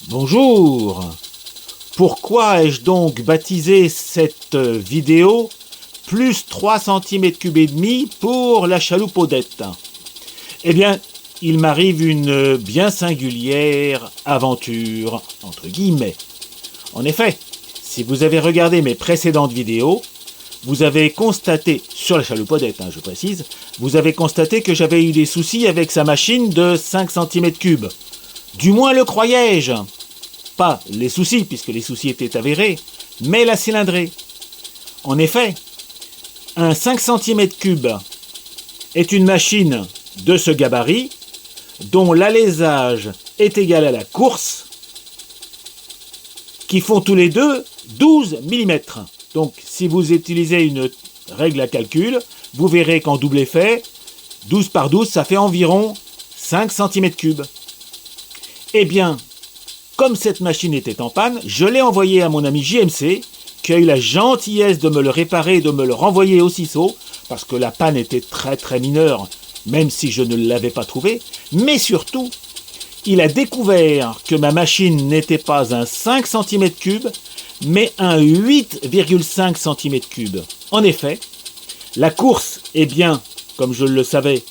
Bonjour. Pourquoi ai-je donc baptisé cette vidéo plus 3 cm3 et demi pour la chaloupe Odette? Eh bien, il m'arrive une bien singulière aventure, entre guillemets. En effet, si vous avez regardé mes précédentes vidéos, vous avez constaté, sur la chaloupe Odette, je précise, vous avez constaté que j'avais eu des soucis avec sa machine de 5 cm3. Du moins le croyais-je. Pas les soucis, puisque les soucis étaient avérés, mais la cylindrée. En effet, un 5 cm3 est une machine de ce gabarit dont l'alésage est égal à la course, qui font tous les deux 12 mm. Donc si vous utilisez une règle à calcul, vous verrez qu'en double effet, 12 par 12, ça fait environ 5 cm3. Eh bien, comme cette machine était en panne, je l'ai envoyé à mon ami JMC, qui a eu la gentillesse de me le réparer et de me le renvoyer aussitôt, parce que la panne était très très mineure, même si je ne l'avais pas trouvé. Mais surtout, il a découvert que ma machine n'était pas un 5 cm3, mais un 8,5 cm3. En effet, la course est bien, comme je le savais,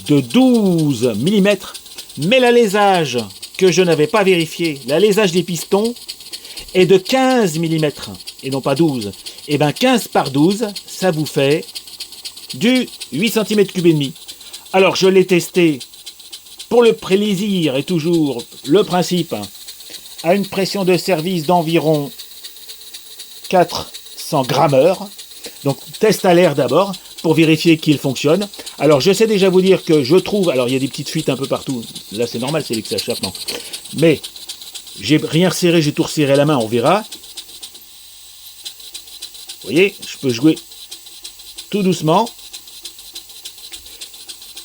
de 12 mm, mais l'alésage que je n'avais pas vérifié, l'alésage des pistons, est de 15 mm, et non pas 12. Et bien 15 par 12, ça vous fait du 8 cm3 et demi. Alors je l'ai testé pour le plaisir et toujours le principe, à une pression de service d'environ 400 grammeurs. Donc test à l'air d'abord pour vérifier qu'il fonctionne. Alors je sais déjà vous dire que je trouve, alors il y a des petites fuites un peu partout, là c'est normal, c'est l'ex échappement, mais j'ai rien resserré, j'ai tout resserré à la main, on verra. Vous voyez, je peux jouer tout doucement.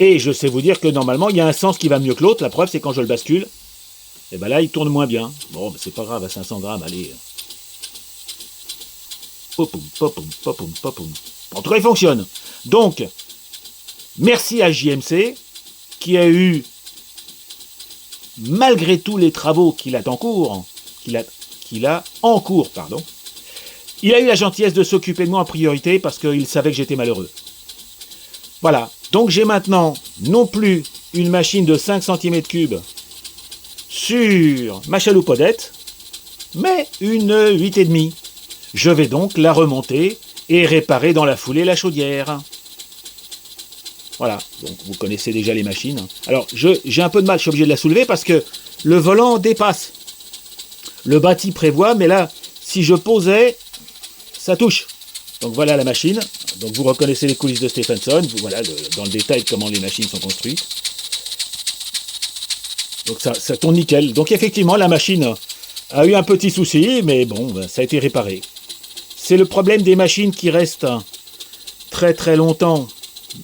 Et je sais vous dire que normalement il y a un sens qui va mieux que l'autre, la preuve c'est quand je le bascule, et ben là il tourne moins bien. Bon, ben, c'est pas grave, à 500 grammes, allez. Popoum, popoum, popoum, popoum. En tout cas, il fonctionne. Donc, merci à JMC, qui a eu, malgré tous les travaux qu'il a en cours, il a eu la gentillesse de s'occuper de moi en priorité parce qu'il savait que j'étais malheureux. Voilà. Donc, j'ai maintenant non plus une machine de 5 cm3 sur ma chaloupe Odette, mais une 8,5. Je vais donc la remonter et réparer dans la foulée la chaudière. Voilà, donc vous connaissez déjà les machines. Alors, j'ai un peu de mal, je suis obligé de la soulever parce que le volant dépasse. Le bâti prévoit, mais là, si je posais, ça touche. Donc voilà la machine. Donc vous reconnaissez les coulisses de Stephenson, voilà dans le détail comment les machines sont construites. Donc ça tourne nickel. Donc effectivement, la machine a eu un petit souci, mais bon, ça a été réparé. C'est le problème des machines qui restent très très longtemps,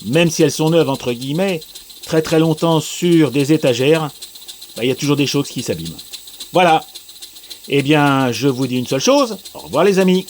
même si elles sont neuves entre guillemets, très très longtemps sur des étagères, il y a toujours des choses qui s'abîment. Voilà. Eh bien, je vous dis une seule chose, au revoir les amis.